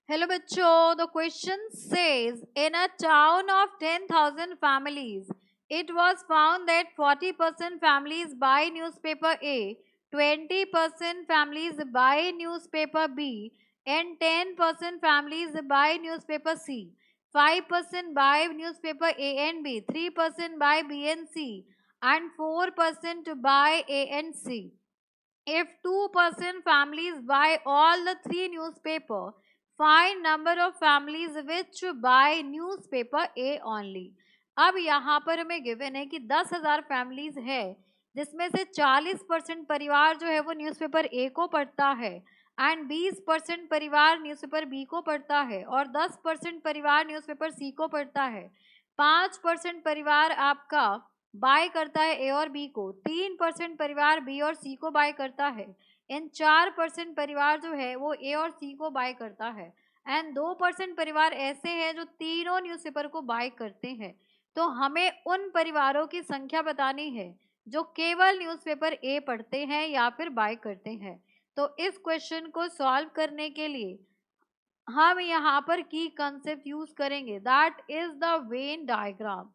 Hello बच्चों, the question says in a town of 10,000 families, it was found that 40% families buy newspaper A, 20% families buy newspaper B, and 10% families buy newspaper C. 5% buy newspaper A and B, 3% buy B and C, and 4% buy A and C. If 2% families buy all the three newspaper, find number of families which buy newspaper A only. अब यहाँ पर हमें given है कि 10,000 families है जिसमें से 40% परिवार जो है वो न्यूज़पेपर ए को पढ़ता है एंड 20% परिवार न्यूज़पेपर बी को पढ़ता है और 10% परिवार न्यूज़पेपर सी को पढ़ता है। 5% परिवार आपका बाय करता है ए और बी को, 3% परिवार बी और सी को बाय करता है, एंड 4% परिवार जो है वो ए और सी को बाय करता है, एंड 2% परिवार ऐसे हैं जो तीनों न्यूज़पेपर को बाय करते हैं। तो हमें उन परिवारों की संख्या बतानी है जो केवल न्यूज़पेपर ए पढ़ते हैं या फिर बाय करते हैं। तो इस क्वेश्चन को सॉल्व करने के लिए हम यहाँ पर की कंसेप्ट यूज करेंगे, that is the Venn diagram.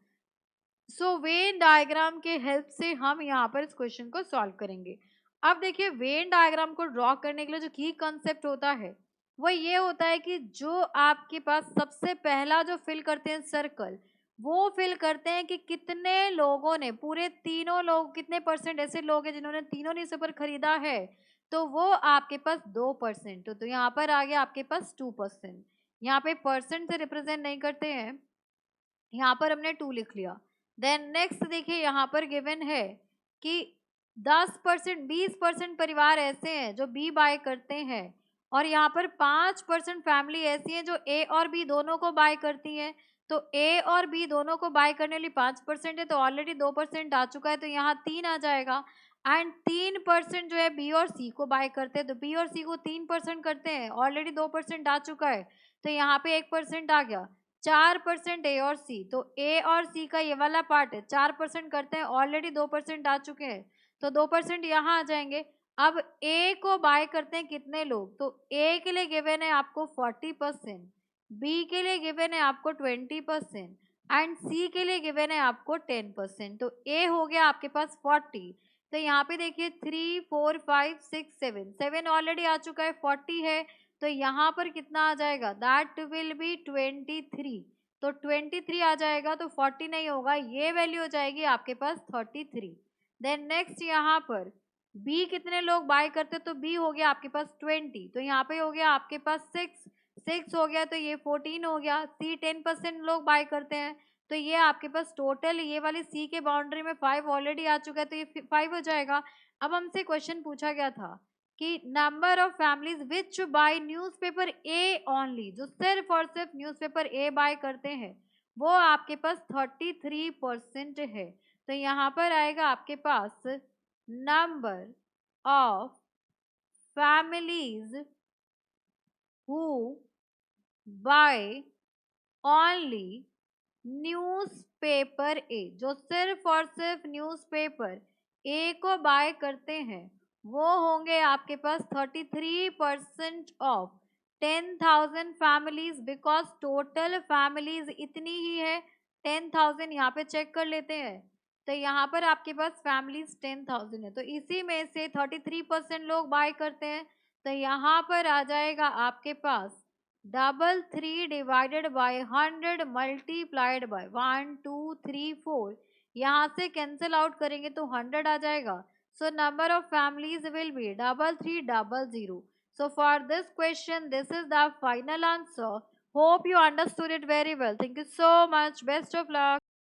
So Venn diagram के हेल्प से हम यहाँ पर इस क्वेश्चन को सॉल्व करेंगे। अब देखिए वेन डायग्राम को ड्रॉ करने के लिए जो की कंसेप्ट होता है वो ये होता है कि जो आपके पास सबसे पहला जो फिल करते हैं सर्कल, वो फिल करते हैं कि कितने लोगों ने, पूरे तीनों लोग, कितने परसेंट ऐसे लोग हैं जिन्होंने तीनों न्यूज़पेपर खरीदा है, तो वो आपके पास 2%। तो यहाँ पर आ गया आपके पास 2%। यहाँ पे परसेंट से रिप्रेजेंट नहीं करते हैं, यहाँ पर हमने 2 लिख लिया। देन नेक्स्ट देखिए यहाँ पर गिवन है कि 10% 20% परिवार ऐसे हैं जो बी बाय करते हैं और यहाँ पर 5% फैमिली ऐसी है जो ए और बी दोनों को बाय करती हैं। तो ए और बी दोनों को बाय करने वाली 5% है, तो ऑलरेडी 2% आ चुका है, तो यहाँ 3 आ जाएगा। एंड 3% जो है बी और सी को बाय करते हैं, तो बी और सी को 3% करते हैं, ऑलरेडी 2% आ चुका है, तो यहाँ पे 1% आ गया। 4% ए और सी, तो ए और सी का ये वाला पार्ट है, 4% करते हैं, ऑलरेडी 2% आ चुके हैं, तो 2% यहाँ आ जाएंगे। अब ए को बाय करते हैं कितने लोग, तो ए के लिए गिवन है आपको 40%, बी के लिए गिवन है आपको 20% एंड सी के लिए गिवन है आपको 10%। तो ए हो गया आपके पास 40। तो यहाँ पे देखिए 3 4 5 6 7, 7 ऑलरेडी आ चुका है, 40 है, तो यहाँ पर कितना आ जाएगा, दैट विल बी 23। तो 23 आ जाएगा, तो 40 नहीं होगा, ये वैल्यू हो जाएगी आपके पास 33। देन नेक्स्ट यहाँ पर बी कितने लोग बाय करते, तो बी हो गया आपके पास 20, तो यहाँ पे हो गया आपके पास 6 हो गया, तो ये 14 हो गया। सी 10% लोग बाय करते हैं, तो ये आपके पास टोटल ये वाली सी के बाउंड्री में 5 ऑलरेडी आ चुका है, तो ये 5 हो जाएगा। अब हमसे क्वेश्चन पूछा गया था कि number of families which bye newspaper A only, जो सिर्फ और सिर्फ न्यूज़पेपर ए बाय करते हैं, वो आपके पास 33% है। तो यहाँ पर आएगा आपके पास number of families who buy only newspaper ए, जो सिर्फ और सिर्फ न्यूज़पेपर ए को बाय करते हैं, वो होंगे आपके पास 33% of 10,000 families, because total families इतनी ही है 10,000। यहाँ पे चेक कर लेते हैं, तो यहाँ पर आपके पास फैमिलीज 10,000 है, तो इसी में से 33% लोग बाय करते हैं, तो यहाँ पर आ जाएगा आपके पास 33 डिवाइडेड बाय 100 मल्टीप्लाइड बाय 1 2 3 4, यहाँ से कैंसिल आउट करेंगे तो 100 आ जाएगा। So number of families will be 3300. So for this question, this is the final answer. Hope you understood it very well. Thank you so much. Best of luck.